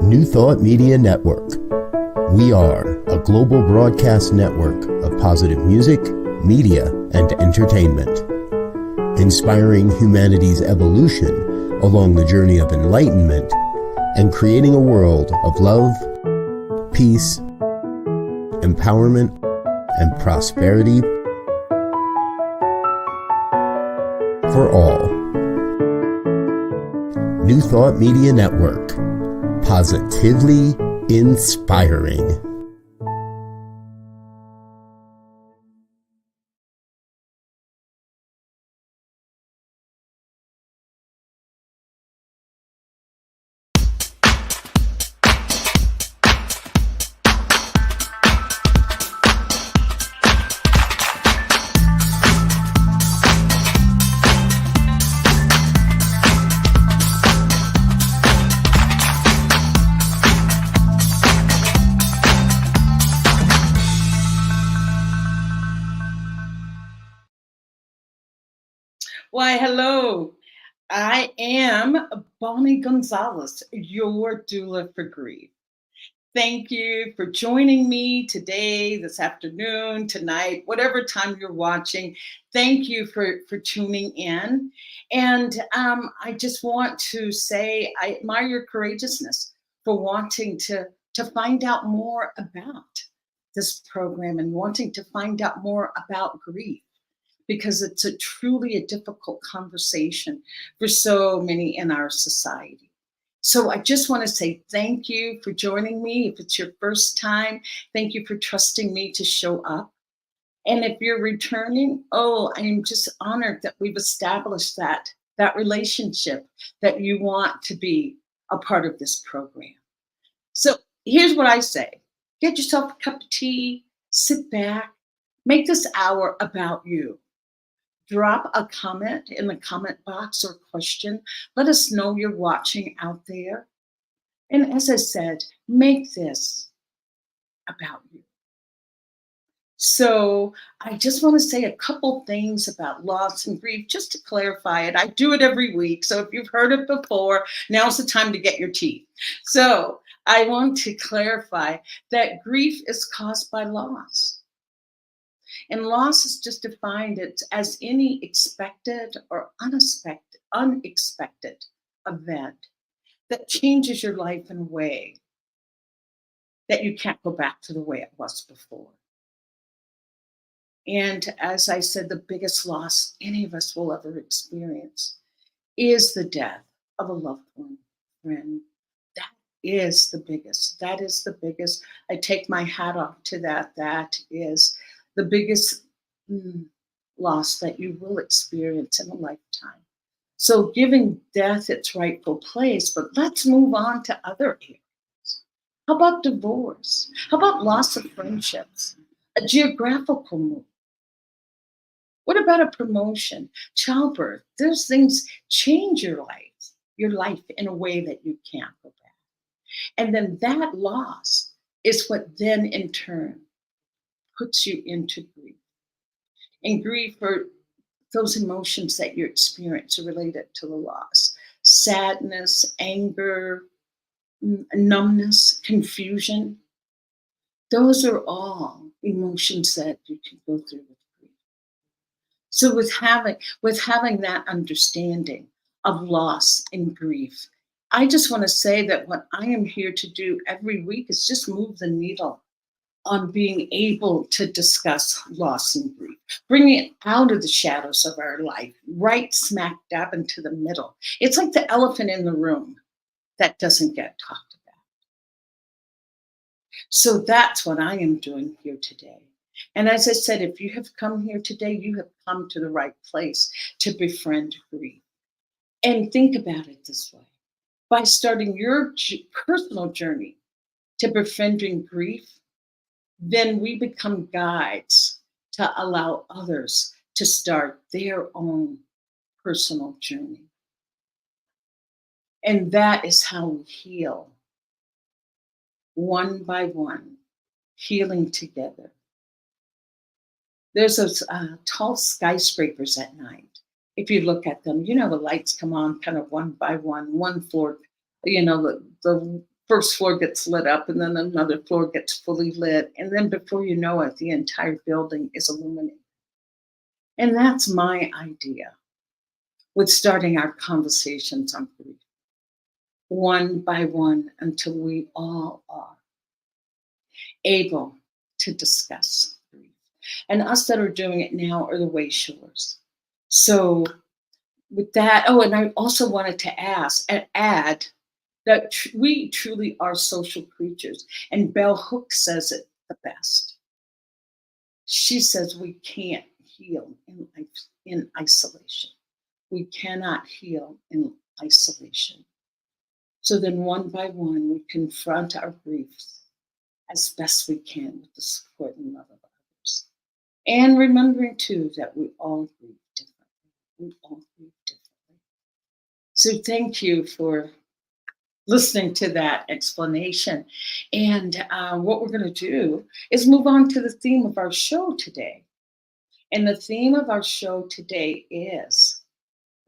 New Thought Media Network. We are a global broadcast network of positive music, media, and entertainment, inspiring humanity's evolution along the journey of enlightenment and creating a world of love, peace, empowerment, and prosperity for all. New Thought Media Network. Positively inspiring. Why, hello. I am Bonnie Gonzalez, your doula for grief. Thank you for joining me today, this afternoon, tonight, whatever time you're watching. Thank you for tuning in. And I just want to say I admire your courageousness for wanting to find out more about this program and wanting to find out more about grief, because it's truly a difficult conversation for so many in our society. So I just want to say thank you for joining me. If it's your first time, thank you for trusting me to show up. And if you're returning, I am just honored that we've established that relationship, that you want to be a part of this program. So here's what I say. Get yourself a cup of tea, sit back, make this hour about you. Drop a comment in the comment box or question. Let us know you're watching out there. And as I said, make this about you. So I just want to say a couple things about loss and grief, just to clarify it. I do it every week. So if you've heard it before, now's the time to get your teeth. So I want to clarify that grief is caused by loss. And loss is just defined as any expected or unexpected event that changes your life in a way that you can't go back to the way it was before. And as I said, the biggest loss any of us will ever experience is the death of a loved one, friend. That is the biggest. That is the biggest. I take my hat off to that. That is the biggest loss that you will experience in a lifetime. So giving death its rightful place, but let's move on to other areas. How about divorce? How about loss of friendships? A geographical move? What about a promotion? Childbirth? Those things change your life in a way that you can't go back. And then that loss is what then in turn puts you into grief. And grief are those emotions that you experience are related to the loss. Sadness, anger, numbness, confusion. Those are all emotions that you can go through with grief. So with having that understanding of loss and grief, I just want to say that what I am here to do every week is just move the needle on being able to discuss loss and grief, bringing it out of the shadows of our life, right smack dab into the middle. It's like the elephant in the room that doesn't get talked about. So that's what I am doing here today. And as I said, if you have come here today, you have come to the right place to befriend grief. And think about it this way. By starting your personal journey to befriending grief, then we become guides to allow others to start their own personal journey. And that is how we heal, one by one, healing together. There's those tall skyscrapers at night. If you look at them, the lights come on kind of one by one floor, the first floor gets lit up, and then another floor gets fully lit. And then before you know it, the entire building is illuminated. And that's my idea with starting our conversations on grief, one by one, until we all are able to discuss grief. And us that are doing it now are the way shores. So with that, oh, and I also wanted to add that we truly are social creatures. And Bell Hooks says it the best. She says we can't heal in isolation. We cannot heal in isolation. So then one by one, we confront our griefs as best we can with the support and love of others. And remembering too that we all grieve differently. We all grieve differently. So thank you for listening to that explanation. And what we're going to do is move on to the theme of our show today. And the theme of our show today is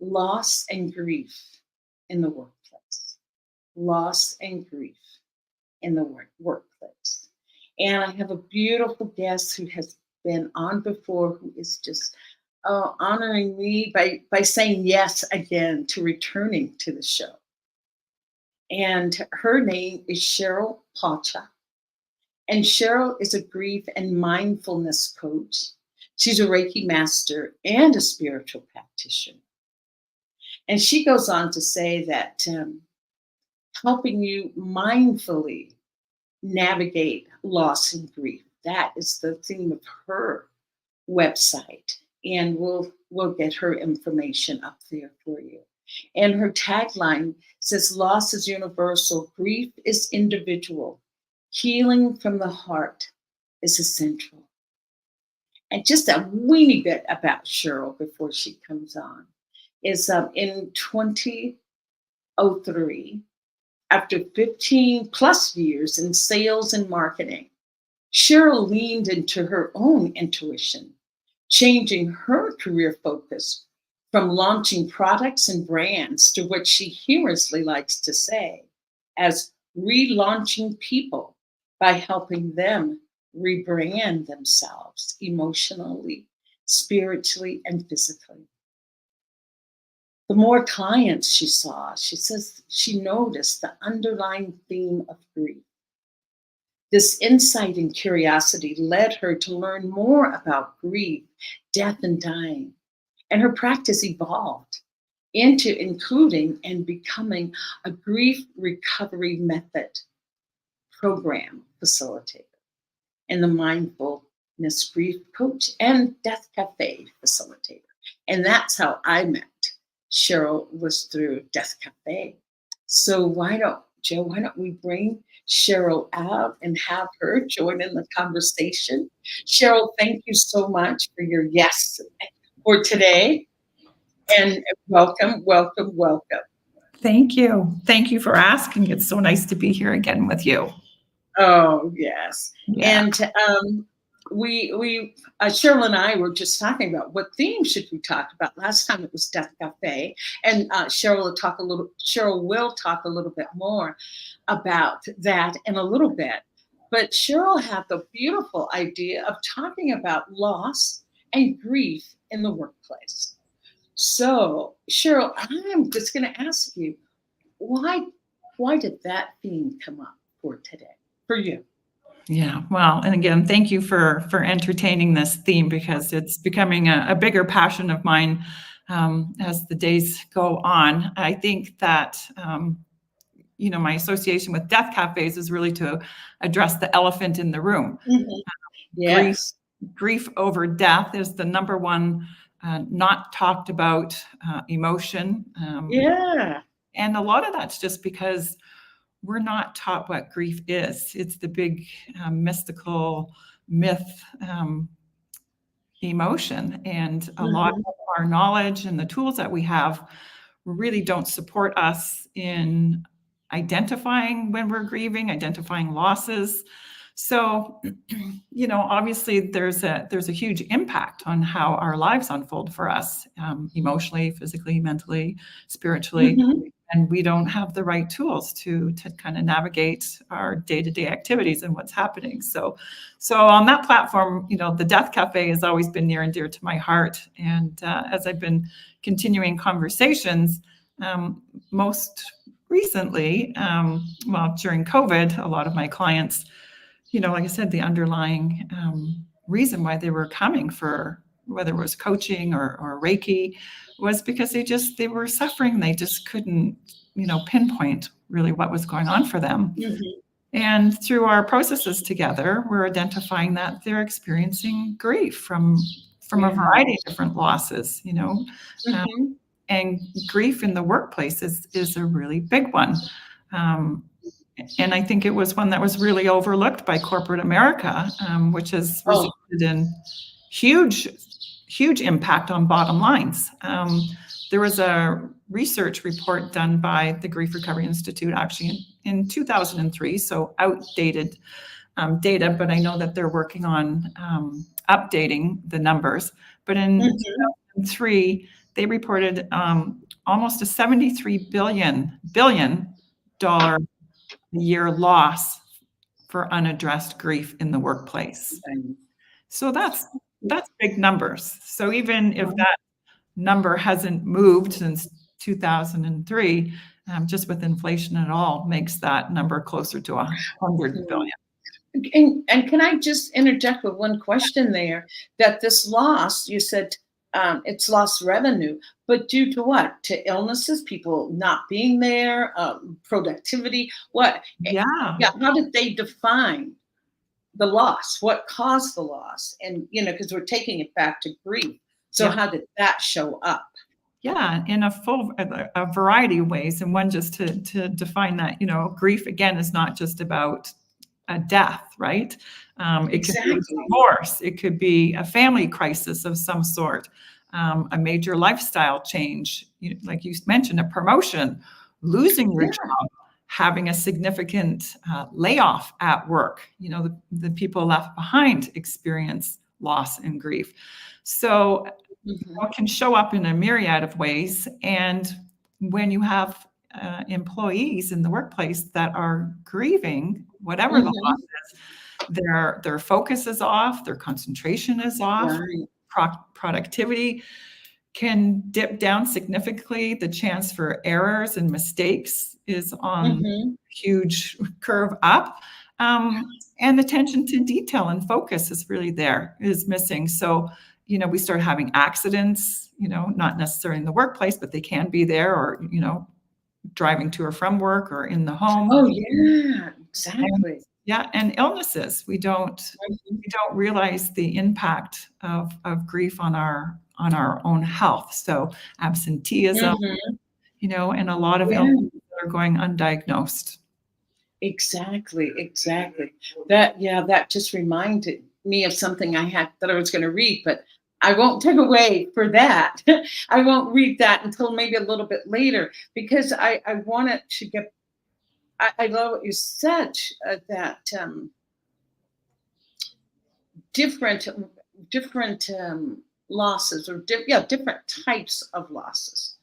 loss and grief in the workplace. Loss and grief in the workplace. And I have a beautiful guest who has been on before, who is just honoring me by saying yes again to returning to the show. And her name is Cheryl Pauchuk. And Cheryl is a grief and mindfulness coach. She's a Reiki master and a spiritual practitioner. And she goes on to say that helping you mindfully navigate loss and grief, that is the theme of her website. And we'll get her information up there for you. And her tagline says, loss is universal, grief is individual, healing from the heart is essential. And just a weeny bit about Cheryl before she comes on is in 2003, after 15 plus years in sales and marketing, Cheryl leaned into her own intuition, changing her career focus from launching products and brands to what she humorously likes to say as relaunching people by helping them rebrand themselves emotionally, spiritually, and physically. The more clients she saw, she says she noticed the underlying theme of grief. This insight and curiosity led her to learn more about grief, death, and dying. And her practice evolved into including and becoming a grief recovery method program facilitator and the mindfulness grief coach and death cafe facilitator. And that's how I met Cheryl, was through Death Cafe. So why don't we bring Cheryl out and have her join in the conversation? Cheryl, thank you so much for your yes for today. And welcome, welcome, welcome. Thank you. Thank you for asking. It's so nice to be here again with you. Oh, yes. Yeah. And we Cheryl and I were just talking about what theme should we talk about. Last time it was Death Cafe, and Cheryl will talk a little bit more about that in a little bit. But Cheryl had the beautiful idea of talking about loss and grief in the workplace. So, Cheryl, I'm just going to ask you, why did that theme come up for today, for you? Yeah. Well, and again, thank you for entertaining this theme, because it's becoming a bigger passion of mine as the days go on. I think that, my association with death cafes is really to address the elephant in the room. Mm-hmm. Yes. Grief over death is the number one not talked about emotion. Yeah. And a lot of that's just because we're not taught what grief is. It's the big mystical myth emotion. And a lot of our knowledge and the tools that we have really don't support us in identifying when we're grieving, identifying losses. So, obviously there's a huge impact on how our lives unfold for us, emotionally, physically, mentally, spiritually. Mm-hmm. and we don't have the right tools to kind of navigate our day-to-day activities and what's happening. So on that platform, the Death Cafe has always been near and dear to my heart. And as I've been continuing conversations, most recently, during COVID, a lot of my clients, like I said, the underlying reason why they were coming for whether it was coaching or Reiki was because they were suffering. They just couldn't, pinpoint really what was going on for them. Mm-hmm. And through our processes together, we're identifying that they're experiencing grief from a variety of different losses, Mm-hmm. And grief in the workplace is a really big one. And I think it was one that was really overlooked by corporate America, which has resulted in huge impact on bottom lines. There was a research report done by the Grief Recovery Institute actually in 2003, so outdated data, but I know that they're working on updating the numbers. But in 2003, they reported almost a $73 billion a year loss for unaddressed grief in the workplace. So that's big numbers. So even if that number hasn't moved since 2003, just with inflation at all, makes that number closer to 100 billion. And can I just interject with one question there? That this loss, you said it's lost revenue, but due to what? To illnesses, people not being there, productivity, what? Yeah. How did they define the loss? What caused the loss? And, because we're taking it back to grief. So how did that show up? Yeah, in a variety of ways. And one, just to define that, grief, again, is not just about a death, right? It could be a divorce. It could be a family crisis of some sort, a major lifestyle change, like you mentioned, a promotion, losing your job, having a significant layoff at work. The people left behind experience loss and grief. So it can show up in a myriad of ways. And when you have employees in the workplace that are grieving, whatever the loss is, their focus is off, their concentration is off, productivity can dip down significantly. The chance for errors and mistakes is on a huge curve up. And attention to detail and focus is missing. So, we start having accidents, not necessarily in the workplace, but they can be there, or, driving to or from work or in the home. Oh, yeah, exactly. And illnesses. We don't realize the impact of grief on our own health. So absenteeism, and a lot of illnesses that are going undiagnosed. Exactly. That just reminded me of something that I was going to read, but I won't take away for that. I won't read that until maybe a little bit later, because I wanted to get, I love what you said, that different losses, or different types of losses.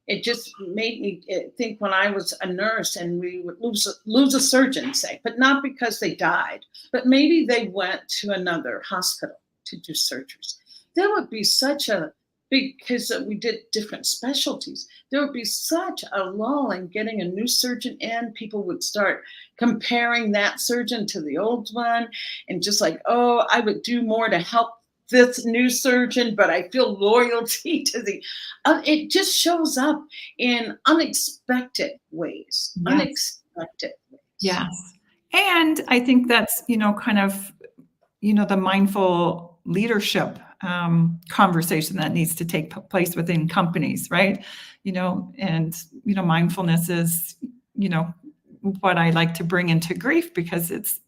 It just made me think when I was a nurse and we would lose a surgeon, say, but not because they died, but maybe they went to another hospital to do surgeries. There would be such a because we did different specialties, there would be such a lull in getting a new surgeon in. People would start comparing that surgeon to the old one, and just like, oh, I would do more to help this new surgeon, but I feel loyalty to the, it just shows up in unexpected ways. Yes. Unexpected ways. Yes. And I think that's, kind of, the mindful leadership conversation that needs to take place within companies, right? And, mindfulness is, what I like to bring into grief, because it's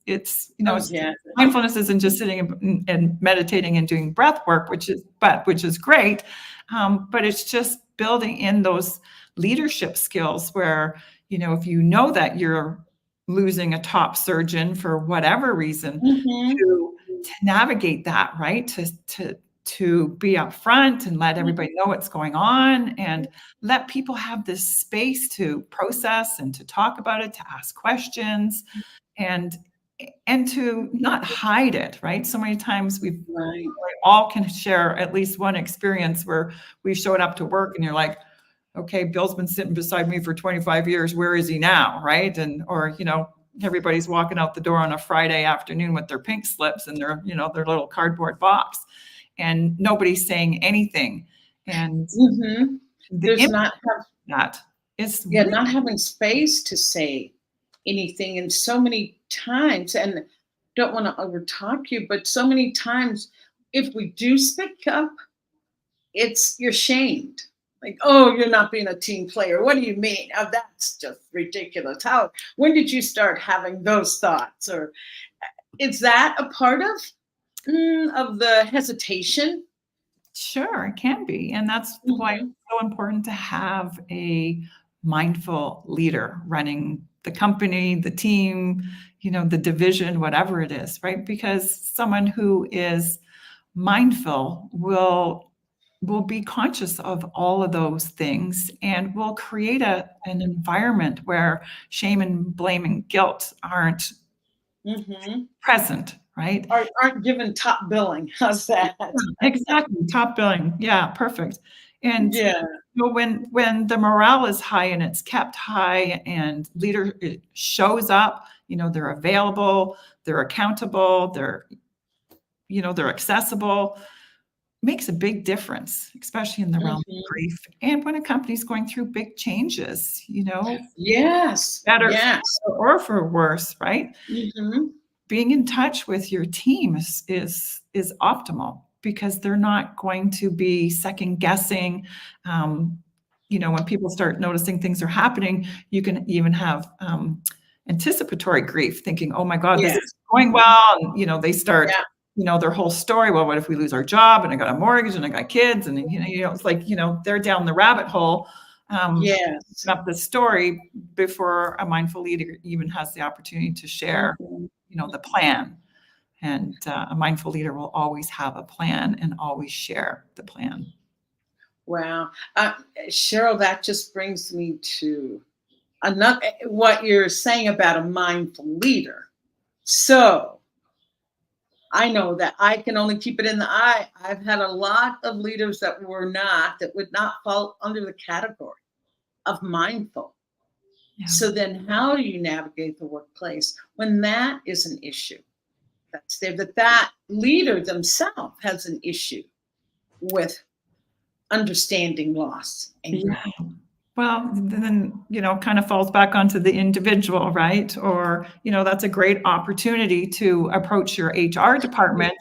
mindfulness isn't just sitting and meditating and doing breath work, which is great. But it's just building in those leadership skills where, if you know that you're losing a top surgeon for whatever reason, to navigate that, right? to be up front and let everybody know what's going on and let people have this space to process and to talk about it, to ask questions and to not hide it, right? So many times we all can share at least one experience where we showed up to work and you're like, okay, Bill's been sitting beside me for 25 years. Where is he now? Right. And, or, you know, everybody's walking out the door on a Friday afternoon with their pink slips and their, you know, their little cardboard box and nobody's saying anything. And there's not that is really not having space to say anything. And so many times, and don't want to overtalk you, but so many times if we do speak up, you're shamed. Like, oh, you're not being a team player. What do you mean? Oh, that's just ridiculous. When did you start having those thoughts? Or is that a part of the hesitation? Sure, it can be. And that's why it's so important to have a mindful leader running the company, the team, you know, the division, whatever it is, right? Because someone who is mindful will be conscious of all of those things and will create an environment where shame and blame and guilt aren't present, right? Aren't given top billing. How's that? Exactly. Top billing. Yeah, perfect. And you know, when the morale is high and it's kept high and leader shows up, you know, they're available, they're accountable, they're accessible, makes a big difference, especially in the realm of grief. And when a company's going through big changes, you know, better or for worse, right? Being in touch with your team is optimal because they're not going to be second guessing. You know, when people start noticing things are happening, you can even have anticipatory grief, thinking, "Oh my God, this is going well," and you know, they start. You know, their whole story. Well, what if we lose our job and I got a mortgage and I got kids? And, you know, it's like, you know, they're down the rabbit hole up the story before a mindful leader even has the opportunity to share, you know, the plan. And a mindful leader will always have a plan and always share the plan. Wow. Cheryl, that just brings me to what you're saying about a mindful leader. So I know that I can only keep it in the eye. I've had a lot of leaders that would not fall under the category of mindful. So then how do you navigate the workplace when that is an issue? That's there, that leader themselves has an issue with understanding loss and grief. Well, then, you know, kind of falls back onto the individual, right? Or, you know, that's a great opportunity to approach your HR department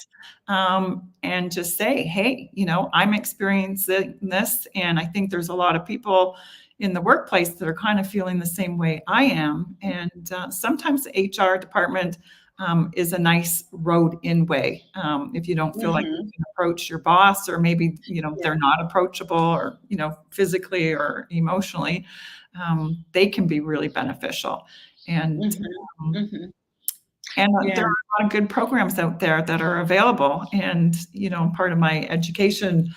and just say, hey, you know, I'm experiencing this. And I think there's a lot of people in the workplace that are kind of feeling the same way I am. And sometimes the HR department is a nice road in way. If you don't feel like you can approach your boss, or maybe, you know, they're not approachable, or, you know, physically or emotionally, they can be really beneficial. And, there are a lot of good programs out there that are available. And, you know, part of my education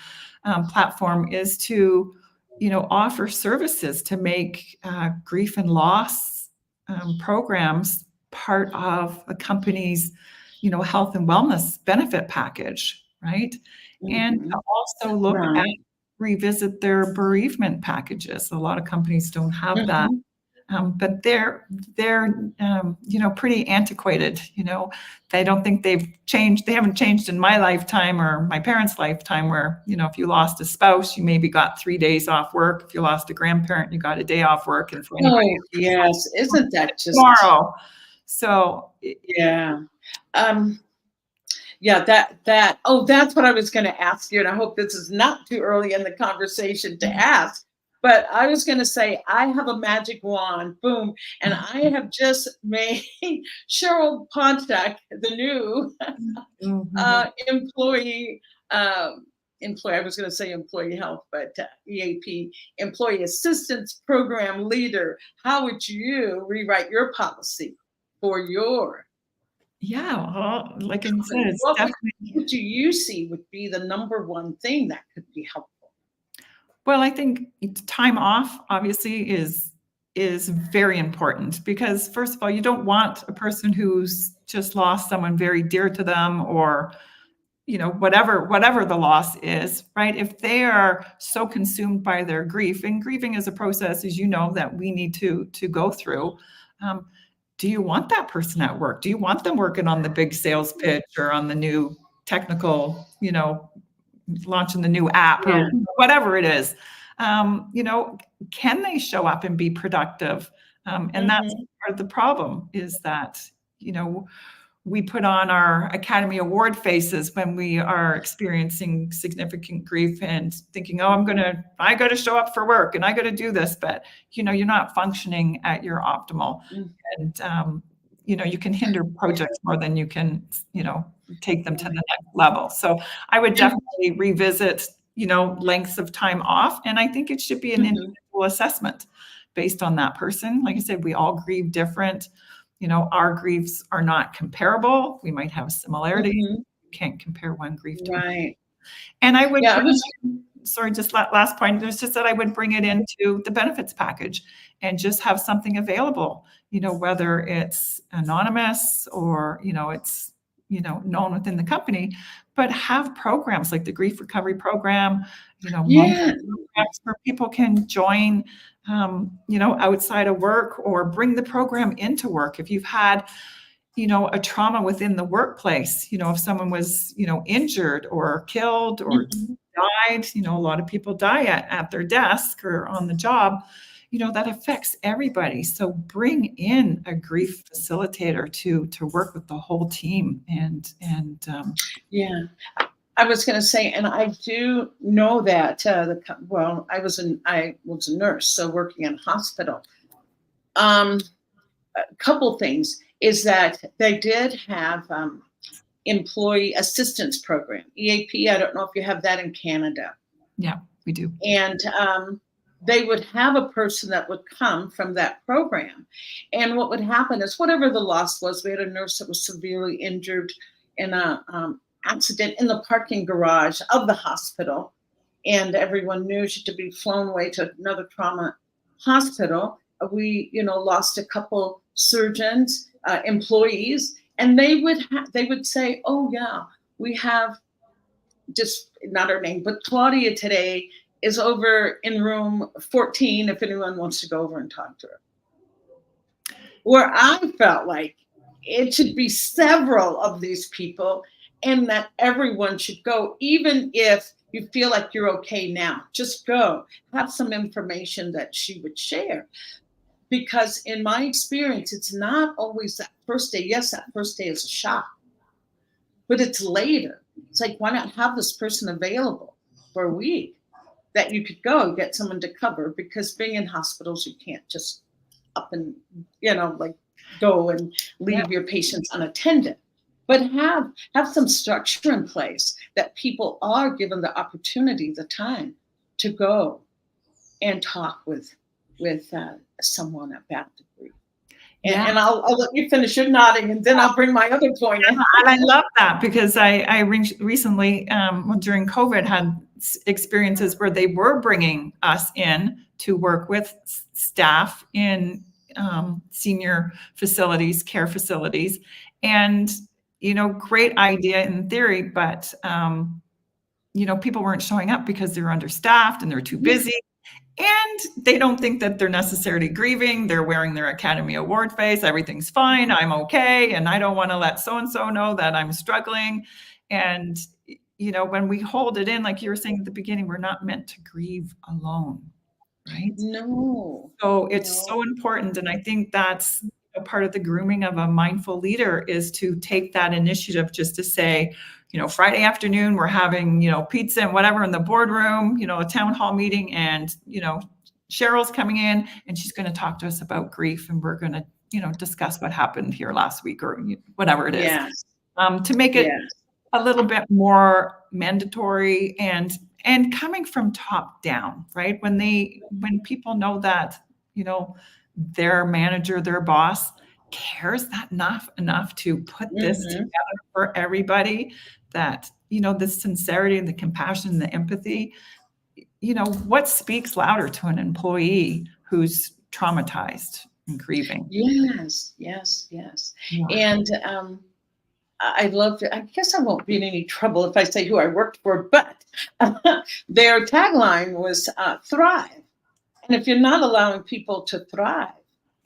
platform is to, you know, offer services to make grief and loss programs part of a company's, you know, health and wellness benefit package, right? And also look at revisit their bereavement packages. A lot of companies don't have that, but they're you know, pretty antiquated. You know, they don't think they've changed. They haven't changed in my lifetime or my parents' lifetime. Where, you know, if you lost a spouse, you maybe got 3 days off work. If you lost a grandparent, you got a day off work. And for anybody, isn't that just tomorrow? So that's what I was going to ask you, and I hope this is not too early in the conversation to ask. But I was going to say, I have a magic wand, boom, and I have just made Cheryl Pauchuk the new employee. I was going to say employee health, but EAP, employee assistance program leader. How would you rewrite your policy for your Yeah, well, like I said, it's What definitely. do you see would be the number one thing that could be helpful? Well, I think time off obviously is very important because first of all, you don't want a person who's just lost someone very dear to them, or whatever the loss is, right? If they are so consumed by their grief, and grieving is a process, as you know, that we need to go through. um, do you want that person at work? Do you want them working on the big sales pitch or on the new technical, launching the new app or Yeah. whatever it is? Can they show up and be productive? And that's Mhm. part of the problem, is that, we put on our Academy Award faces when we are experiencing significant grief and thinking, oh, I got to show up for work and I got to do this. But, you're not functioning at your optimal. Mm. And, you can hinder projects more than you can, take them to the next level. So I would definitely revisit, lengths of time off. And I think it should be an Mhm. individual assessment based on that person. Like I said, we all grieve different. Our griefs are not comparable. We might have similarities. Mhm. You can't compare one grief to another. Right. And I would, Yeah, I was sorry, just last point, there's just that I would bring it into the benefits package and just have something available, whether it's anonymous or, it's, known within the company, but have programs like the grief recovery program, monthly yeah. programs where people can join, outside of work, or bring the program into work. If you've had, a trauma within the workplace, if someone was, injured or killed or Mhm. died, a lot of people die at their desk or on the job, that affects everybody. So bring in a grief facilitator to work with the whole team. And Yeah. I was going to say, and I do know that I was a nurse, so working in a hospital. A couple things is that they did have employee assistance program, EAP. I don't know if you have that in Canada. yeah, we do. And they would have a person that would come from that program. And what would happen is, whatever the loss was, we had a nurse that was severely injured in a accident in the parking garage of the hospital. And everyone knew she had to be flown away to another trauma hospital. We, lost a couple surgeons, employees, and they would say, "Oh yeah, we have just not her name, but Claudia today is over in room 14 if anyone wants to go over and talk to her." Where I felt like it should be several of these people, and that everyone should go, even if you feel like you're okay now, just go. Have some information that she would share. Because in my experience, it's not always that first day. Yes, that first day is a shock, but it's later. It's like, why not have this person available for a week that you could go get someone to cover? Because being in hospitals, you can't just up and, like go and Yeah. leave your patients unattended. But have some structure in place that people are given the opportunity, the time to go and talk with someone about the grief. Yeah. And I'll let you finish your nodding, and then I'll bring my other point in. And I love that, because I recently, during COVID, had experiences where they were bringing us in to work with staff in senior facilities, care facilities. And, great idea in theory, but, people weren't showing up because they're understaffed and they're too busy. And they don't think that they're necessarily grieving. They're wearing their Academy Award face. Everything's fine. I'm okay. And I don't want to let so-and-so know that I'm struggling. And, when we hold it in, like you were saying at the beginning, we're not meant to grieve alone, right? No. So it's so important. And I think that's a part of the grooming of a mindful leader, is to take that initiative, just to say, Friday afternoon, we're having, pizza and whatever in the boardroom, a town hall meeting, and, Cheryl's coming in and she's going to talk to us about grief, and we're going to, discuss what happened here last week, or whatever it is. Yes. To make it Yes. a little bit more mandatory and coming from top down, right? When people know that, their manager, their boss cares that enough to put this Mhm. together for everybody, that, the sincerity and the compassion and the empathy, what speaks louder to an employee who's traumatized and grieving? Yes, yes, yes. Yeah. And I love to, I guess I won't be in any trouble if I say who I worked for, but their tagline was thrive. And if you're not allowing people to thrive,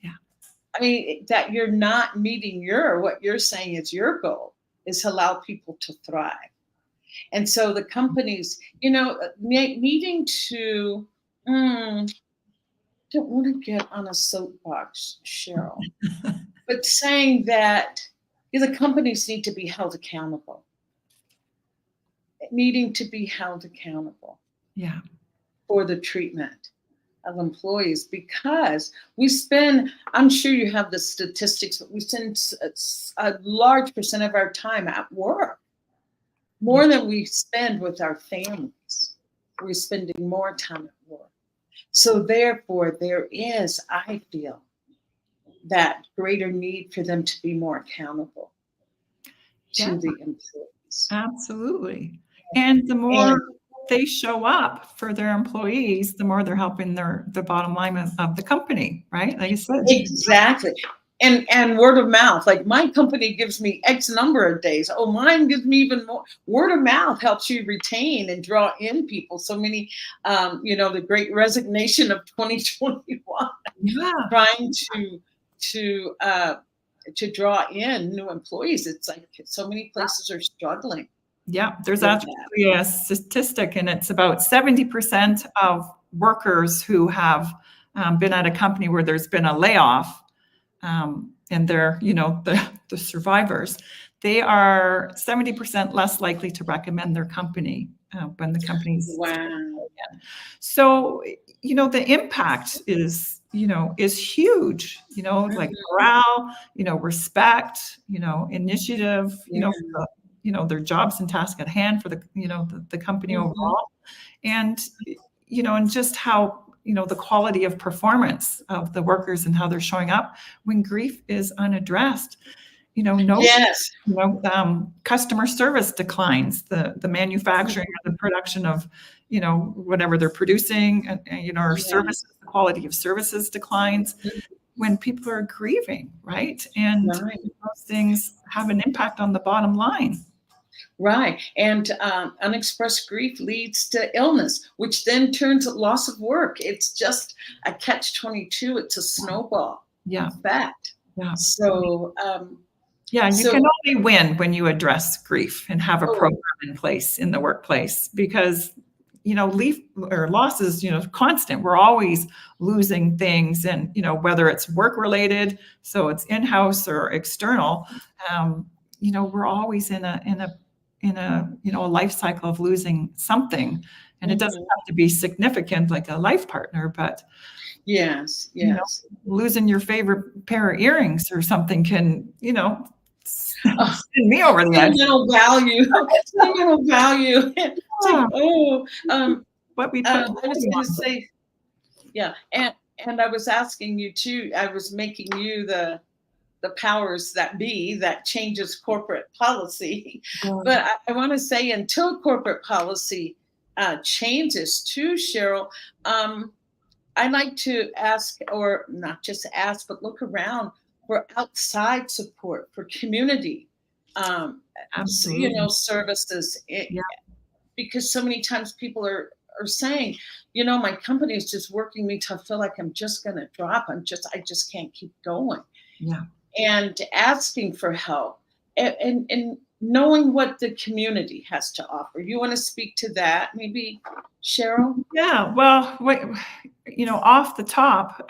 Yeah. I mean, that you're not meeting what you're saying is your goal, is to allow people to thrive. And so the companies, needing to, don't want to get on a soapbox, Cheryl, but saying that the companies need to be held accountable, needing to be held accountable Yeah. for the treatment of employees, because I'm sure you have the statistics, but we spend a large percent of our time at work, more than we spend with our families. We're spending more time at work. So therefore, there is, I feel, that greater need for them to be more accountable Yeah. to the employees. Absolutely. And the more they show up for their employees, the more they're helping the bottom line of the company, right? Like you said. Exactly. And word of mouth, like my company gives me X number of days. Oh, mine gives me even more. Word of mouth helps you retain and draw in people. So many, the great resignation of 2021, Yeah. trying to draw in new employees. It's like so many places are struggling. Yeah, there's actually a statistic, and it's about 70% of workers who have been at a company where there's been a layoff, and they're, the survivors, they are 70% less likely to recommend their company when the company's. Wow. So, the impact is huge, like morale, respect, initiative, for their jobs and tasks at hand for the company overall. And, and just how, the quality of performance of the workers and how they're showing up when grief is unaddressed. Yes. Customer service declines, the manufacturing or the production of, whatever they're producing, or services, the quality of services declines when people are grieving, right? And those things have an impact on the bottom line. Right. And unexpressed grief leads to illness, which then turns to loss of work. It's just a catch-22. It's a snowball effect. Yeah. So, you can only win when you address grief and have a program in place in the workplace, because, loss is, constant. We're always losing things, and, whether it's work related, so it's in-house or external, we're always in a life cycle of losing something, and it doesn't have to be significant like a life partner, but yes, losing your favorite pair of earrings or something can, send me over the edge. Sentimental value. It's like, what we put. I was going to say, and I was asking you too. I was making you the powers that be that changes corporate policy. But I want to say, until corporate policy changes too, Cheryl, I like to ask, or not just ask, but look around for outside support, for community, services. Because so many times people are saying, my company is just working me to feel like I'm just going to drop. I just can't keep going. Yeah. And asking for help and knowing what the community has to offer. You want to speak to that, maybe, Cheryl? Yeah, well, off the top,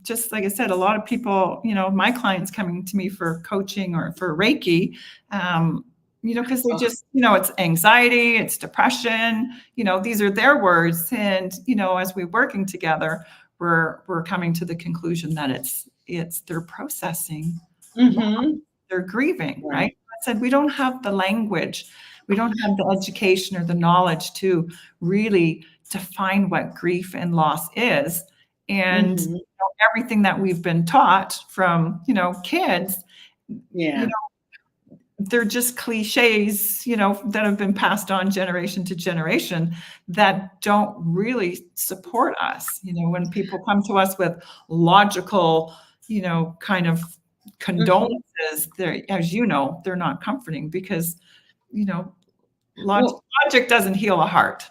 just like I said, a lot of people, my clients coming to me for coaching or for Reiki, because they just, it's anxiety, it's depression, these are their words. And, as we're working together, we're coming to the conclusion that it's they're processing, they're grieving, right? I said, we don't have the language, we don't have the education or the knowledge to really define what grief and loss is. And Mhm. everything that we've been taught from, kids, Yeah. they're just cliches, that have been passed on generation to generation that don't really support us. When people come to us with logical, kind of Mhm. condolences, they're, as they're not comforting because, Well, logic doesn't heal a heart.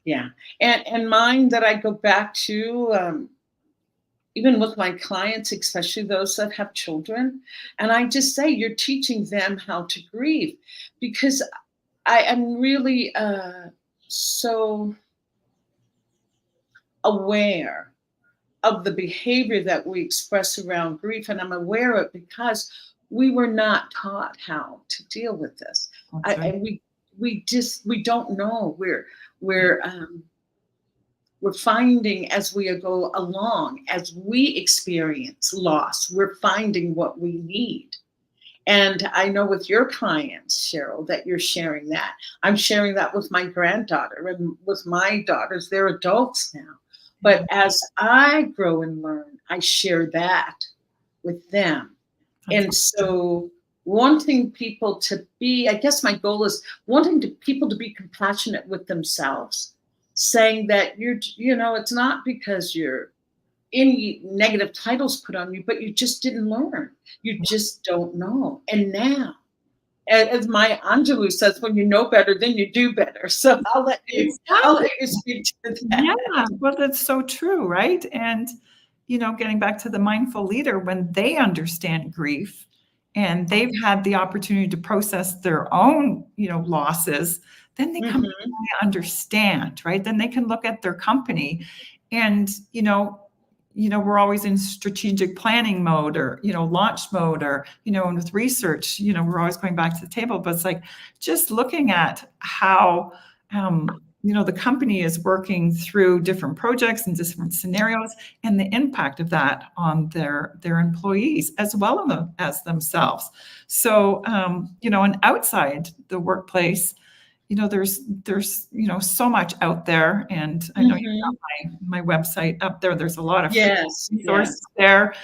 yeah. And mine that I go back to, even with my clients, especially those that have children, and I just say, you're teaching them how to grieve, because I am really so aware of the behavior that we express around grief, and I'm aware of it because we were not taught how to deal with this. That's right. And we don't know. We're we're finding as we go along, as we experience loss, we're finding what we need. And I know with your clients, Cheryl, that you're sharing that. I'm sharing that with my granddaughter and with my daughters. They're adults now. But as I grow and learn, I share that with them. That's And so wanting people to be, I guess my goal is wanting people to be compassionate with themselves, saying that it's not because you're any negative titles put on you, but you just didn't learn. You just don't know. And now, as my Angelou says, when you know better, then you do better. So I'll exactly. let you speak to that. Yeah, well, that's so true, right? And, getting back to the mindful leader, when they understand grief and they've had the opportunity to process their own, losses, then they come to Mhm. understand, right? Then they can look at their company and, we're always in strategic planning mode or, launch mode or, and with research, we're always going back to the table, but it's like just looking at how, the company is working through different projects and different scenarios and the impact of that on their employees as well as themselves. So, and outside the workplace, there's so much out there, and I know you've Mhm. got my website up there. There's a lot of free Yes, resources yes. there.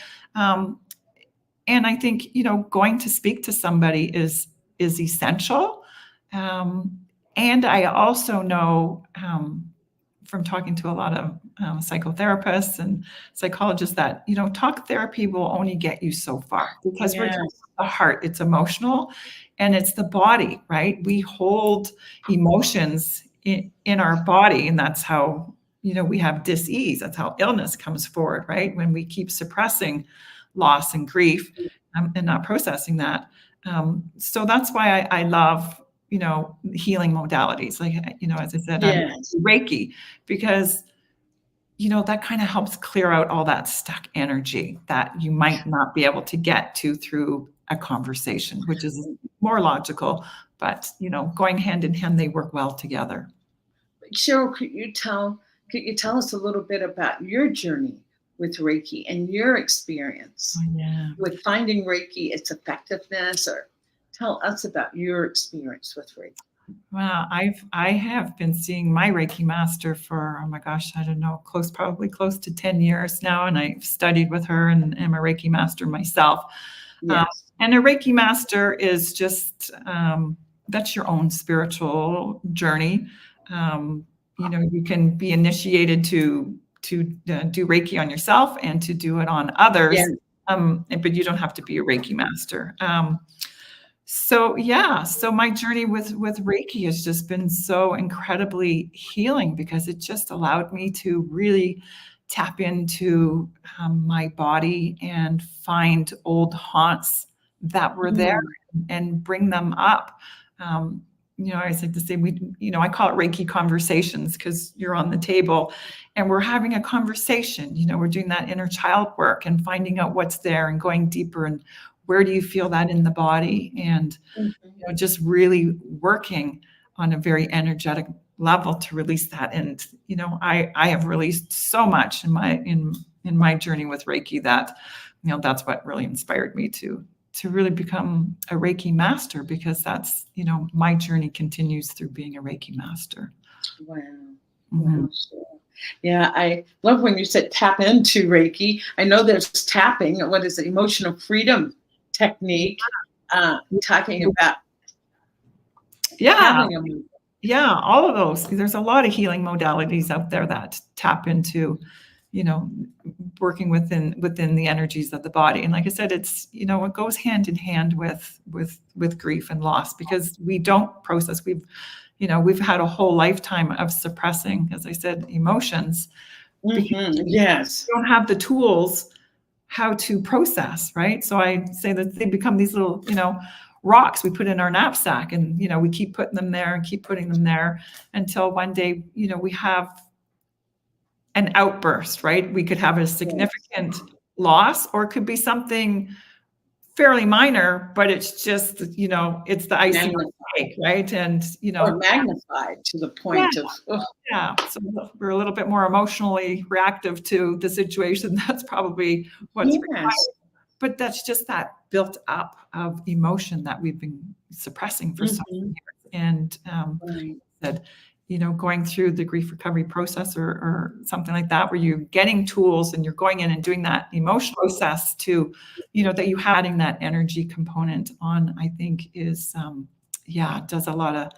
And I think, going to speak to somebody is essential. And I also know from talking to a lot of psychotherapists and psychologists that, talk therapy will only get you so far because we're talking Yes. about the heart, it's emotional and it's the body, right? We hold emotions in our body, and that's how, we have dis-ease. That's how illness comes forward, right? When we keep suppressing loss and grief and not processing that. So that's why I love, healing modalities. Like, as I said, I'm Yes. Reiki because, that kind of helps clear out all that stuck energy that you might not be able to get to through a conversation, which is more logical, but, going hand in hand, they work well together. Cheryl, could you tell us a little bit about your journey with Reiki and your experience Oh, yeah. with finding Reiki, its effectiveness, or tell us about your experience with Reiki? Well, I have been seeing my Reiki master for, oh my gosh, I don't know, probably close to 10 years now. And I've studied with her and am a Reiki master myself. Yes. And a Reiki master is just, that's your own spiritual journey. You can be initiated to do Reiki on yourself and to do it on others. Yes. But you don't have to be a Reiki master. So my journey with Reiki has just been so incredibly healing because it just allowed me to really tap into my body and find old haunts that were there and bring them up. I always like to say I call it Reiki conversations because you're on the table and we're having a conversation. We're doing that inner child work and finding out what's there and going deeper and where do you feel that in the body? And just really working on a very energetic level to release that. And I have released so much in my journey with Reiki that that's what really inspired me to really become a Reiki master, because that's my journey continues through being a Reiki master. Wow. Mhm. Wow. Sure. Yeah, I love when you said tap into Reiki. I know there's tapping. What is it? Emotional freedom technique. Talking about Yeah. having a Yeah, all of those. There's a lot of healing modalities out there that tap into, you know, working within the energies of the body. And like I said, it's, you know, it goes hand in hand with grief and loss, because we don't process. We've had a whole lifetime of suppressing, as I said, emotions. Yes. We don't have the tools how to process, right? So I say that they become these little, rocks we put in our knapsack, and, we keep putting them there and keep putting them there until one day, we have an outburst, right? We could have a significant loss, or it could be something fairly minor, but it's just, it's the icing on the cake, right? And, or magnified to the point of, so we're a little bit more emotionally reactive to the situation. That's probably what's required. But that's just that built up of emotion that we've been suppressing for so many years. And that, going through the grief recovery process or something like that, where you're getting tools and you're going in and doing that emotional process to, that you having that energy component on, I think is, does a lot of,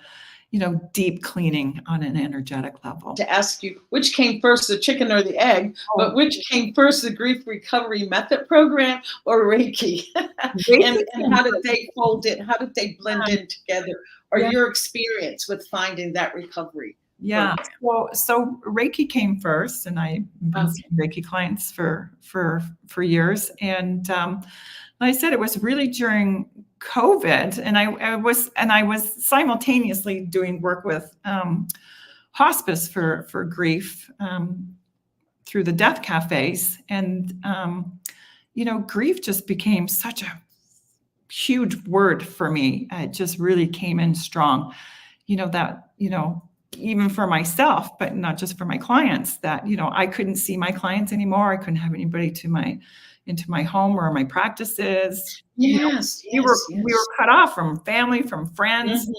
deep cleaning on an energetic level. To ask you, which came first, the chicken or the egg? But which came first, the grief recovery method program or Reiki? and how did they fold it? How did they blend in together? Or your experience with finding that recovery? Yeah. So Reiki came first, and I've been seeing Reiki clients for years. And like I said, it was really during COVID, and I was simultaneously doing work with hospice for grief through the death cafes, and grief just became such a huge word for me. It just really came in strong. Even for myself, but not just for my clients, that I couldn't see my clients anymore. I couldn't have anybody into my home or my practices. We were cut off from family, from friends. I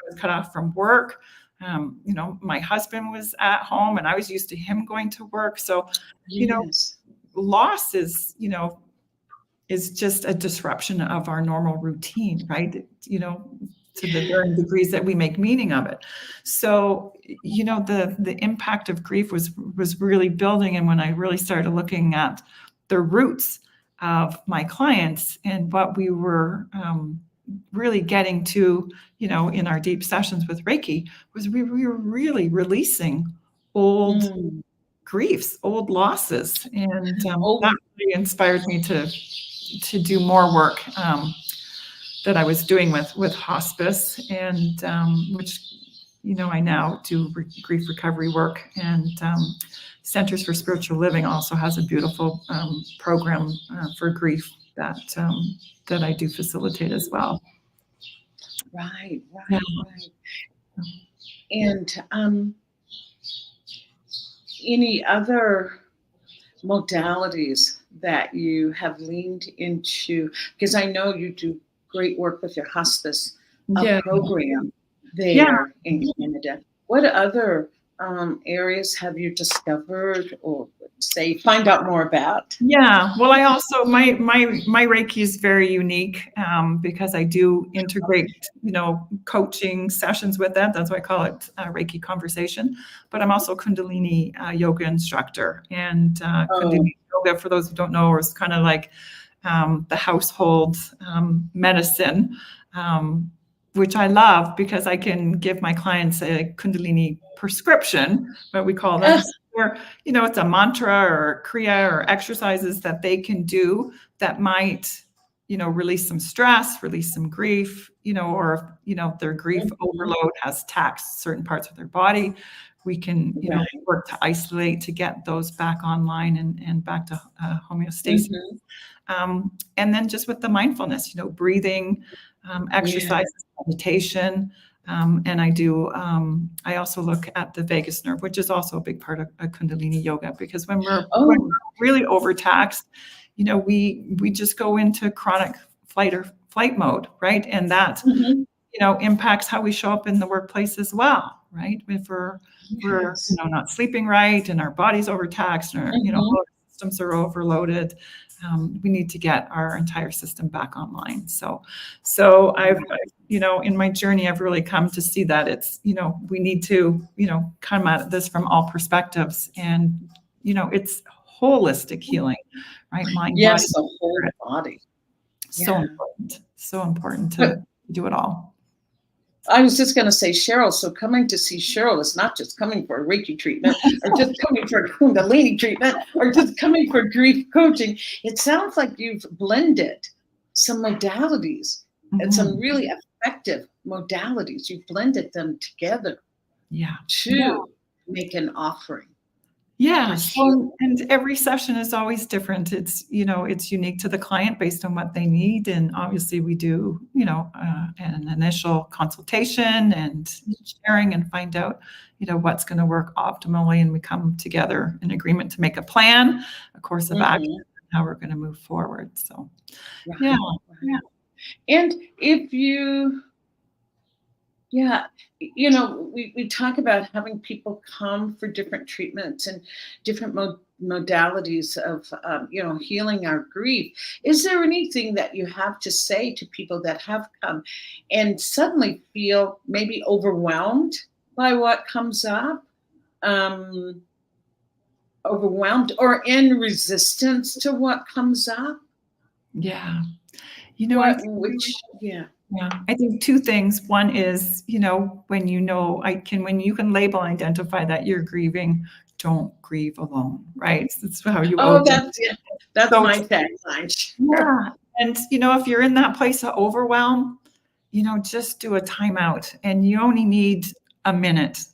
was cut off from work. My husband was at home, and I was used to him going to work. So, loss is just a disruption of our normal routine, right? To the varying degrees that we make meaning of it. So, the impact of grief was really building. And when I really started looking at the roots of my clients and what we were really getting to, in our deep sessions with Reiki, was we were really releasing old griefs, old losses. And that really inspired me to do more work that I was doing with hospice, and which, I now do grief recovery work, and Centers for Spiritual Living also has a beautiful program for grief that I do facilitate as well. Right. And any other modalities that you have leaned into? Because I know you do great work with your hospice program there in Canada. What other areas have you discovered, or find out more about? Yeah, well, I also my Reiki is very unique because I do integrate coaching sessions with that. That's why I call it Reiki conversation. But I'm also Kundalini yoga instructor, and Kundalini yoga, for those who don't know, is kind of like the household medicine, which I love, because I can give my clients a Kundalini prescription, what we call them, where, it's a mantra or kriya or exercises that they can do that might, release some stress, release some grief, or, if their grief overload has taxed certain parts of their body, we can, work to isolate, to get those back online and back to homeostasis. And then just with the mindfulness, breathing, exercises, meditation. And I also look at the vagus nerve, which is also a big part of Kundalini yoga, because when we're really overtaxed, we just go into chronic flight mode, right? And that, impacts how we show up in the workplace as well. right? If we're Yes. not sleeping right and our body's overtaxed or, our systems are overloaded, we need to get our entire system back online. So I've in my journey, I've really come to see that it's, we need to, come at this from all perspectives, and, it's holistic healing, right? Mind, body, Yes, the whole body. so important to do it all. I was just going to say, Cheryl, so coming to see Cheryl is not just coming for a Reiki treatment or just coming for a Kundalini treatment or just coming for grief coaching. It sounds like you've blended some modalities and some really effective modalities. You've blended them together to make an offering. Yeah. So, and every session is always different. It's, it's unique to the client based on what they need. And obviously we do, an initial consultation and sharing and find out, what's going to work optimally. And we come together in agreement to make a plan, a course of action, and how we're going to move forward. So, yeah. And if you, we talk about having people come for different treatments and different modalities of, healing our grief. Is there anything that you have to say to people that have come and suddenly feel maybe overwhelmed by what comes up, overwhelmed or in resistance to what comes up? Yeah. I think two things. One is, when you can label and identify that you're grieving, don't grieve alone, right? That's how you. Oh, that's my tagline. Yeah. And, if you're in that place of overwhelm, just do a timeout, and you only need a minute,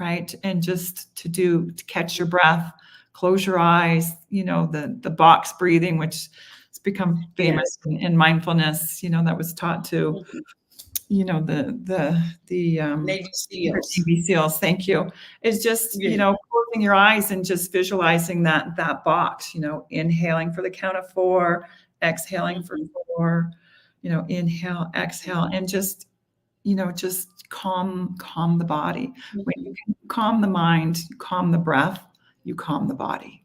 right? And just to catch your breath, close your eyes, the box breathing, which has become famous in mindfulness, that was taught to, the Navy SEALs. Thank you. It's just, closing your eyes and just visualizing that box, inhaling for the count of 4, exhaling for 4, inhale, exhale, and just calm the body. When you can calm the mind, calm the breath, you calm the body.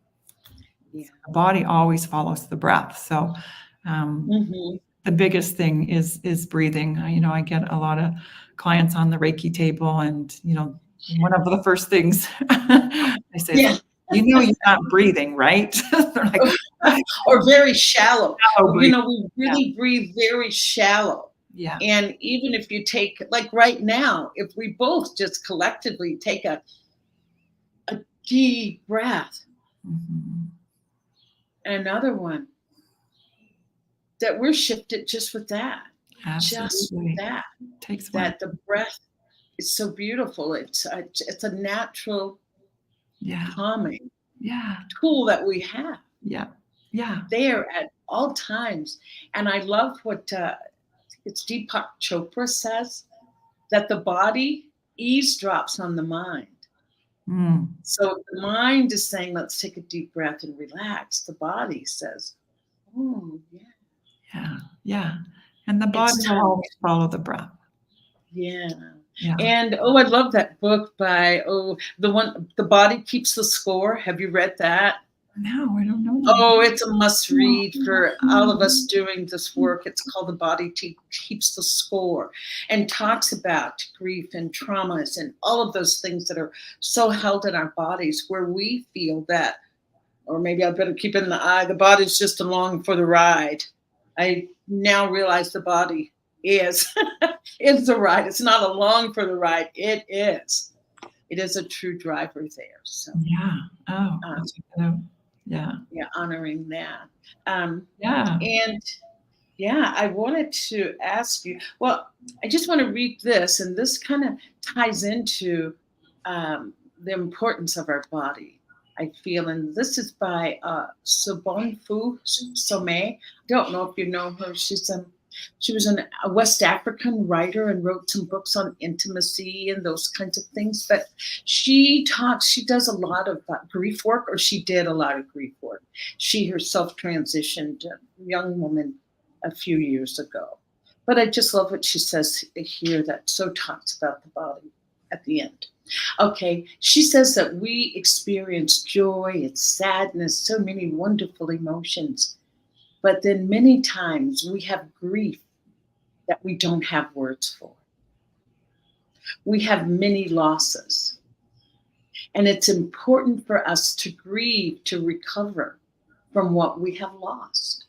The body always follows the breath. So, the biggest thing is breathing. I get a lot of clients on the Reiki table, and, one of the first things I say, you're not breathing, right? They're like, or very shallow. We really breathe very shallow. Yeah. And even if you take, like right now, if we both just collectively take a deep breath, another one, that we're shifted just with that. Absolutely. Just with that. Takes that the breath is so beautiful. It's a natural calming tool that we have. There at all times. And I love what it's Deepak Chopra says, that the body eavesdrops on the mind. So the mind is saying, let's take a deep breath and relax. The body says, oh, yeah. And the body will always follow the breath. Yeah. And I love that book by The Body Keeps the Score. Have you read that? No, I don't know. Oh, it's a must read for all of us doing this work. It's called The Body Keeps the Score, and talks about grief and traumas and all of those things that are so held in our bodies, where we feel that, or maybe I better keep it in the eye, the body's just along for the ride. I now realize the body is the ride. It's not along for the ride. It is. It is a true driver there. So honoring that. And I wanted to ask you. Well, I just want to read this, and this kind of ties into the importance of our body, I feel. And this is by Sobonfu Somé. Don't know if you know her. She was a West African writer and wrote some books on intimacy and those kinds of things. But she does a lot of grief work, or she did a lot of grief work. She herself transitioned, a young woman, a few years ago. But I just love what she says here, that so talks about the body at the end. Okay, she says that we experience joy and sadness, so many wonderful emotions, but then many times we have grief that we don't have words for. We have many losses, and it's important for us to grieve to recover from what we have lost.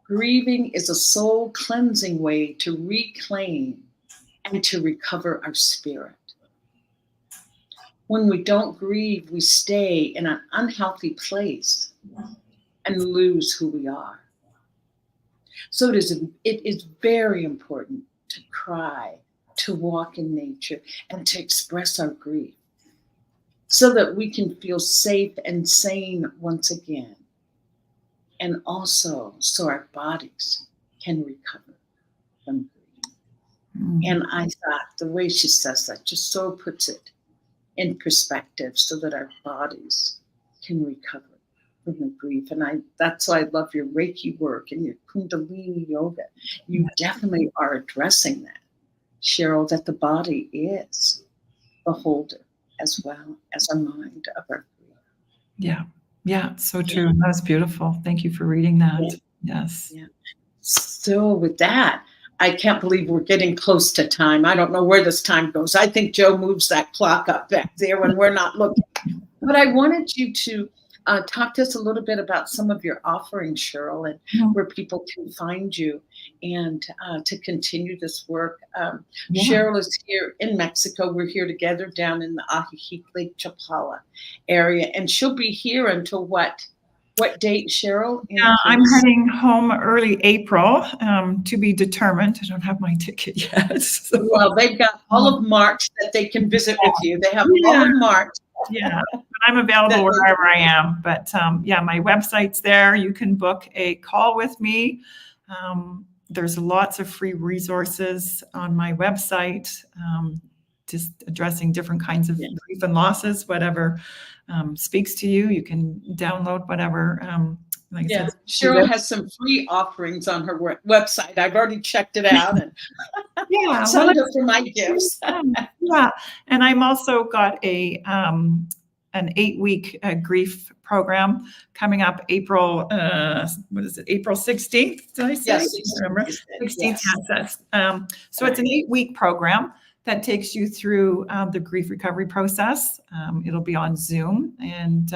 Grieving is a soul cleansing way to reclaim and to recover our spirit. When we don't grieve, we stay in an unhealthy place and lose who we are. So it is very important to cry, to walk in nature, and to express our grief so that we can feel safe and sane once again. And also so our bodies can recover from grief. And I thought the way she says that just so puts it in perspective so that our bodies can recover from the grief. And that's why I love your Reiki work and your Kundalini yoga. You definitely are addressing that, Cheryl, that the body is the holder as well as a mind of our grief. Yeah. Yeah, so true. That was beautiful. Thank you for reading that. Yes. Yeah. So with that, I can't believe we're getting close to time. I don't know where this time goes. I think Joe moves that clock up back there when we're not looking. But I wanted you to talk to us a little bit about some of your offerings, Cheryl, and where people can find you and to continue this work. Cheryl is here in Mexico. We're here together down in the Ajijic Lake Chapala area. And she'll be here until what date, Cheryl? I'm heading home early April, to be determined. I don't have my ticket yet. So. Well, they've got all of March that they can visit with you. They have all of March. Yeah, but I'm available wherever I am. But my website's there. You can book a call with me. There's lots of free resources on my website, just addressing different kinds of grief and losses, whatever speaks to you. You can download whatever. Like I said, Cheryl has some free offerings on her website. I've already checked it out, and some of for my gifts. Yeah, and I'm also got an 8-week grief program coming up April. What is it? April 16th? Did I say? Yes, I remember 16th. Yes. So it's an 8-week program that takes you through the grief recovery process. It'll be on Zoom, and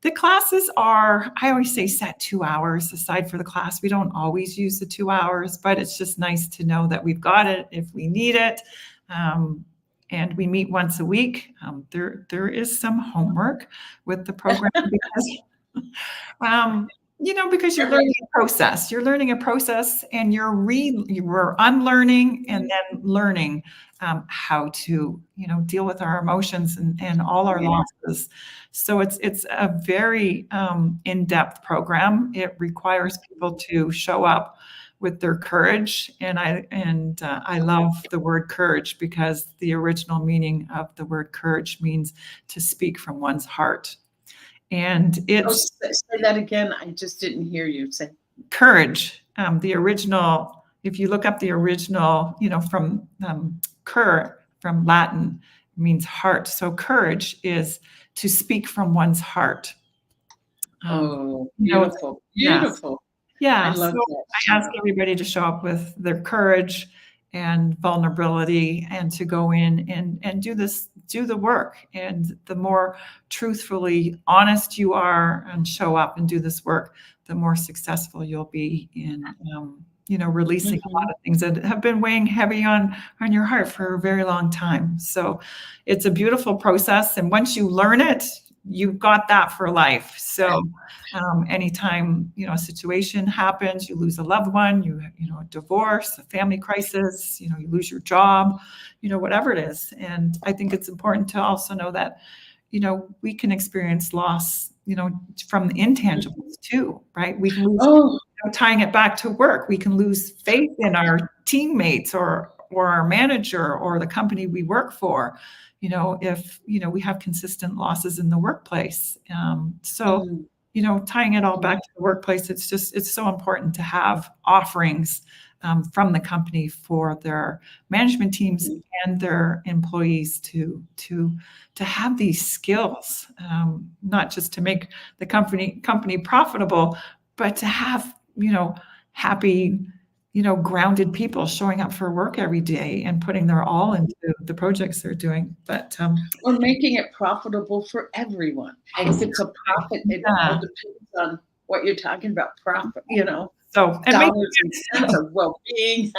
the classes are, I always say, set 2 hours aside for the class. We don't always use the 2 hours, but it's just nice to know that we've got it if we need it. And we meet once a week. There is some homework with the program because, because you're learning a process. You're learning a process, and we're unlearning and then learning how to, deal with our emotions and all our losses. So it's a very in-depth program. It requires people to show up with their courage, and I love the word courage because the original meaning of the word courage means to speak from one's heart. And it's say that again. I just didn't hear you say courage. The original, if you look up the original, from cur, from Latin, means heart. So courage is to speak from one's heart. Beautiful. Beautiful. Yeah. I love that. I ask everybody to show up with their courage and vulnerability and to go in and do the work. And the more truthfully honest you are and show up and do this work, the more successful you'll be in, releasing a lot of things that have been weighing heavy on your heart for a very long time. So it's a beautiful process. And once you learn it, you've got that for life. So anytime, a situation happens, you lose a loved one, a divorce, a family crisis, you lose your job, whatever it is. And I think it's important to also know that, we can experience loss, from the intangibles too, right? We can lose, tying it back to work, we can lose faith in our teammates or our manager or the company we work for, if, we have consistent losses in the workplace. Tying it all back to the workplace, it's so important to have offerings from the company for their management teams and their employees to have these skills, not just to make the company profitable, but to have, happy, grounded people showing up for work every day and putting their all into the projects they're doing. But or making it profitable for everyone. If it's a profit, it all depends on what you're talking about. Profit, so and dollars and cents of well-being,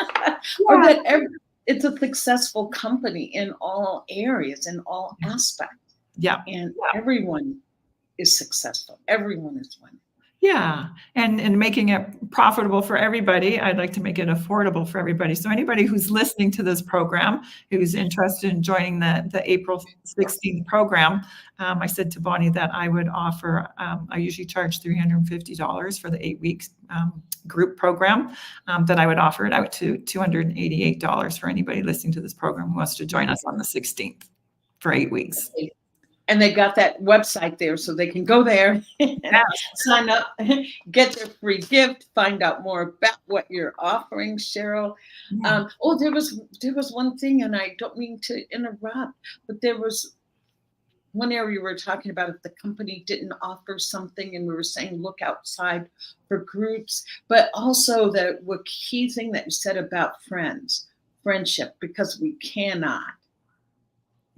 or that it's a successful company in all areas, in all aspects. Yeah, and everyone is successful. Everyone is winning. Yeah, and making it profitable for everybody. I'd like to make it affordable for everybody. So anybody who's listening to this program, who's interested in joining the April 16th program, I said to Bonnie that I would offer, I usually charge $350 for the 8 weeks group program, that I would offer it out to $288 for anybody listening to this program who wants to join us on the 16th for 8 weeks. And they got that website there, so they can go there, sign up, get their free gift, find out more about what you're offering, Cheryl. Yeah. There was one thing, and I don't mean to interrupt, but there was one area we were talking about if the company didn't offer something, and we were saying look outside for groups, but also the key thing that you said about friendship, because we cannot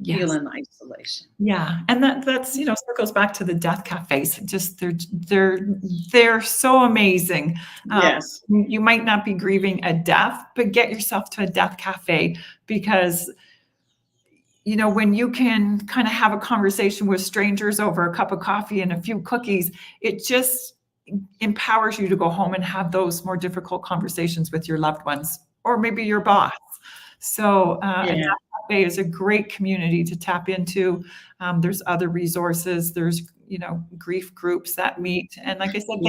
feel in isolation. Yeah, and that's circles back to the death cafes. Just they're so amazing. Yes, you might not be grieving a death, but get yourself to a death cafe, because when you can kind of have a conversation with strangers over a cup of coffee and a few cookies, it just empowers you to go home and have those more difficult conversations with your loved ones or maybe your boss. So a death cafe is a great community to tap into. There's other resources. There's grief groups that meet, and like I said,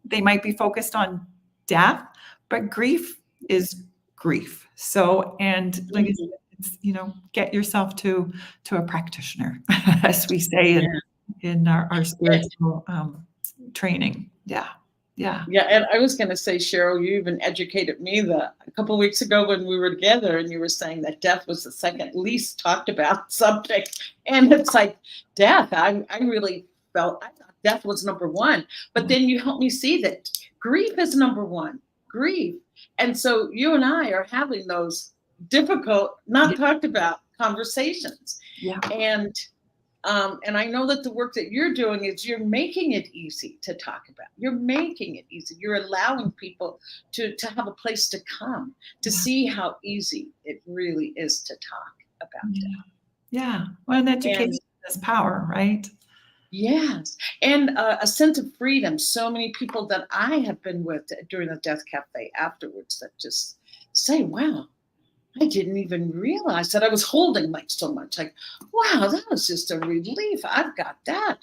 they might be focused on death, but grief is grief. So, and like I said, it's, get yourself to a practitioner, as we say in our spiritual training. Yeah. And I was going to say, Cheryl, you even educated me a couple of weeks ago when we were together, and you were saying that death was the second least talked about subject. And it's like death. I really felt, I thought death was number one. But then you helped me see that grief is number one. Grief. And so you and I are having those difficult, not talked about conversations. Yeah. And I know that the work that you're doing is you're making it easy to talk about. You're making it easy. You're allowing people to have a place to come to see how easy it really is to talk about it. Yeah. Well, and education is power, right? Yes. And a sense of freedom. So many people that I have been with during the Death Cafe afterwards that just say, wow, I didn't even realize that I was holding so much. Like, wow, that was just a relief. I've got that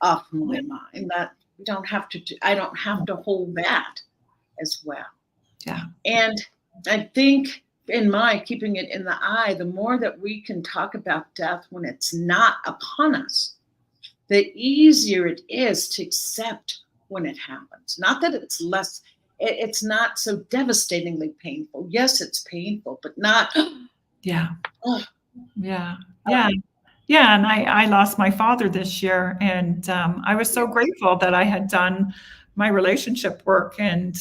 off my mind. That we don't have to I don't have to hold that as well. Yeah. And I think in my keeping it in the eye, the more that we can talk about death when it's not upon us, the easier it is to accept when it happens. Not that it's less. It's not so devastatingly painful. Yes, it's painful, but not. Yeah. And I lost my father this year, and I was so grateful that I had done my relationship work and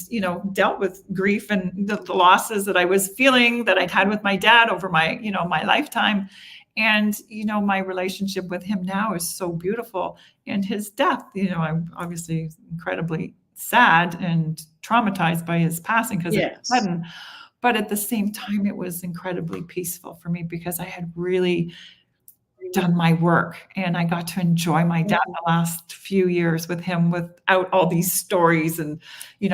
dealt with grief and the losses that I was feeling that I'd had with my dad over my my lifetime. And my relationship with him now is so beautiful. And his death, I'm obviously incredibly sad and traumatized by his passing because it was sudden. But at the same time, it was incredibly peaceful for me because I had really done my work and I got to enjoy my dad the last few years with him without all these stories and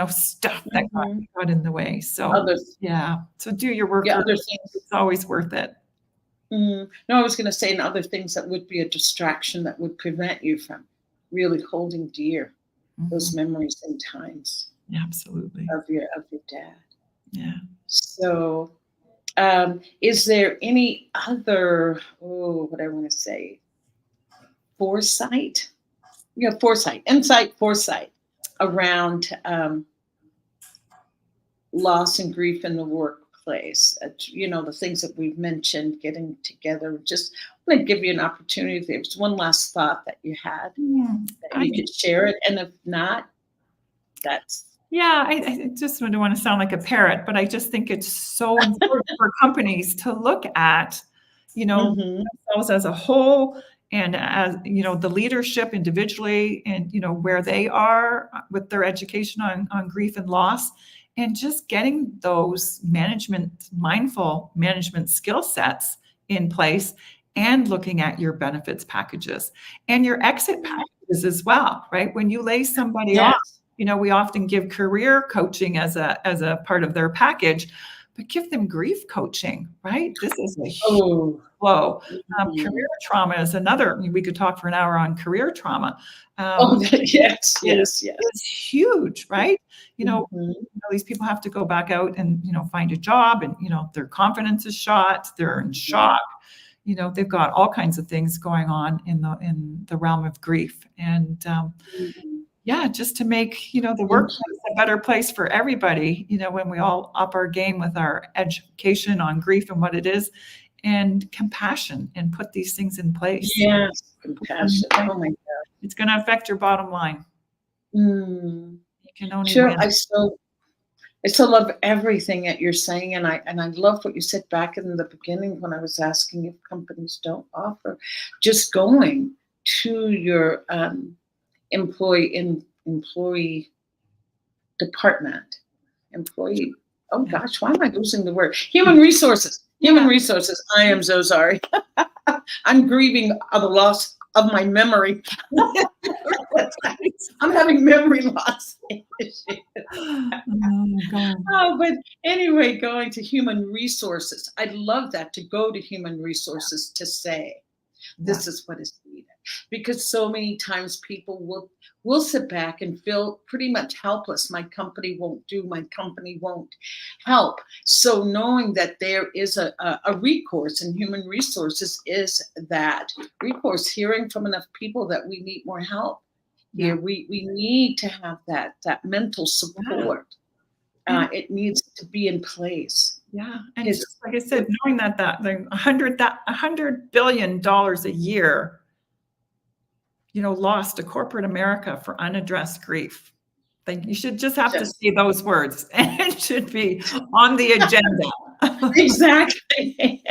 stuff that got in the way. So so do your work. Other things. It's always worth it. No, I was going to say, and other things that would be a distraction that would prevent you from really holding dear those memories and times. Yeah, absolutely. Of your dad. Yeah. So, is there any other, what I want to say, foresight? Insight, foresight around loss and grief in the workplace. The things that we've mentioned, getting together. Just want to give you an opportunity. If there's one last thought that you had, that you could share it, and if not, that's. Yeah, I just don't want to sound like a parrot, but I just think it's so important for companies to look at, themselves as a whole, and as, the leadership individually, and, where they are with their education on grief and loss, and just getting those mindful management skill sets in place, and looking at your benefits packages and your exit packages as well, right? When you lay somebody off, we often give career coaching as a part of their package, but give them grief coaching, right? This is a huge blow. Career trauma is another. We could talk for an hour on career trauma. Yes. It's huge, right? These people have to go back out and, find a job, and, their confidence is shot. They're in shock. They've got all kinds of things going on in the realm of grief. And, just to make, the workplace a better place for everybody, when we all up our game with our education on grief and what it is, and compassion, and put these things in place. Yes, compassion. Oh my God. It's going to affect your bottom line. You can only win. I still love everything that you're saying. And I love what you said back in the beginning when I was asking if companies don't offer, just going to your employee department, oh gosh, why am I losing the word? Human resources. I am so sorry. I'm grieving of the loss of my memory. I'm having memory loss issues. But anyway, going to human resources. I love that, to go to human resources to say, this is what is needed. Because so many times people will sit back and feel pretty much helpless. My company won't do, my company won't help. So knowing that there is a recourse, and human resources is that recourse, hearing from enough people that we need more help here. We need to have that mental support. It needs to be in place. Yeah, and just like I said, knowing that $100 billion a year, lost to corporate America for unaddressed grief. Like, you should just have to say those words, and it should be on the agenda. Exactly.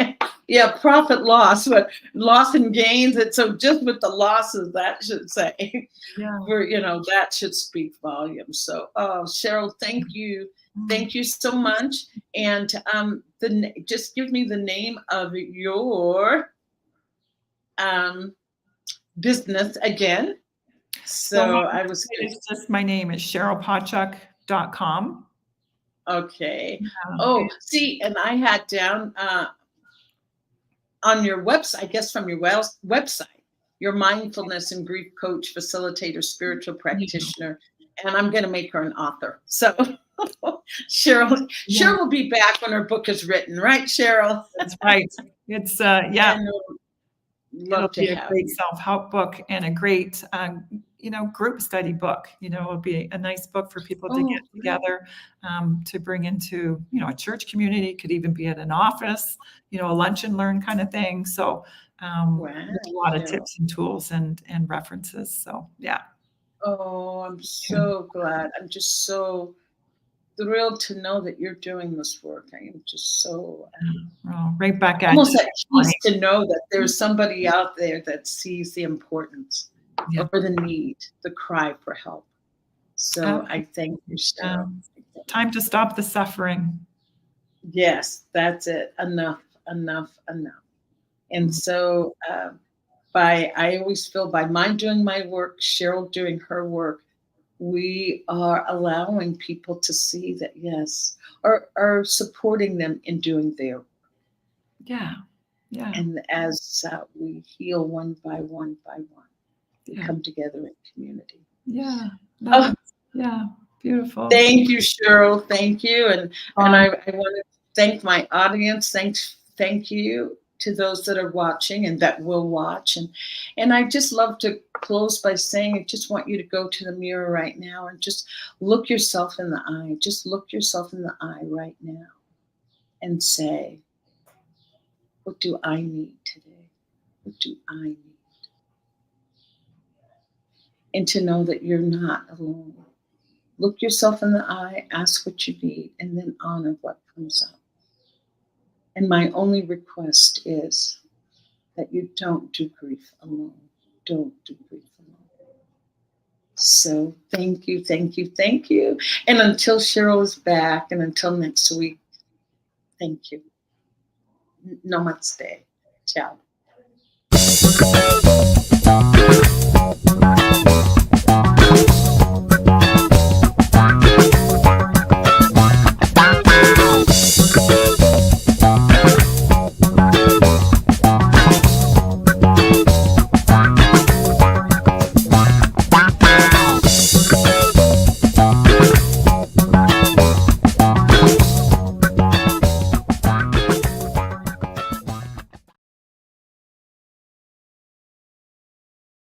Yeah, profit loss, but loss and gains. And so just with the losses, that should say, that should speak volumes. So, Cheryl, thank you. Thank you so much. And just give me the name of your business again. So it's just my name is cherylpauchuk.com. Okay. See, and I had down on your website, I guess from your website, your mindfulness and grief coach, facilitator, spiritual practitioner, and I'm going to make her an author. So Cheryl will be back when her book is written, right, Cheryl? That's right. It's it'll be a great self-help book, and a great group study book. It'll be a nice book for people to get together, to bring into a church community. Could even be at an office, a lunch and learn kind of thing. So a lot of tips and tools and references. So I'm so glad. I'm just so thrilled to know that you're doing this work. I am just so right back at almost at peace to know that there's somebody out there that sees the importance or the need, the cry for help. So I thank you, Cheryl. Time to stop the suffering. Yes, that's it. Enough. And so I always feel by mine doing my work, Cheryl doing her work, we are allowing people to see that, are supporting them in doing their work. Yeah. And as we heal one by one, we come together in community. Yeah. Beautiful. Thank you, Cheryl. Thank you. And I want to thank my audience. Thank you to those that are watching and that will watch. And I just love to close by saying, I just want you to go to the mirror right now and just look yourself in the eye. Just look yourself in the eye right now and say, what do I need today? What do I need? And to know that you're not alone. Look yourself in the eye, ask what you need, and then honor what comes up. And my only request is that you don't do grief alone. Don't do grief alone. So thank you, thank you, thank you. And until Cheryl is back and until next week, thank you. Namaste. Ciao.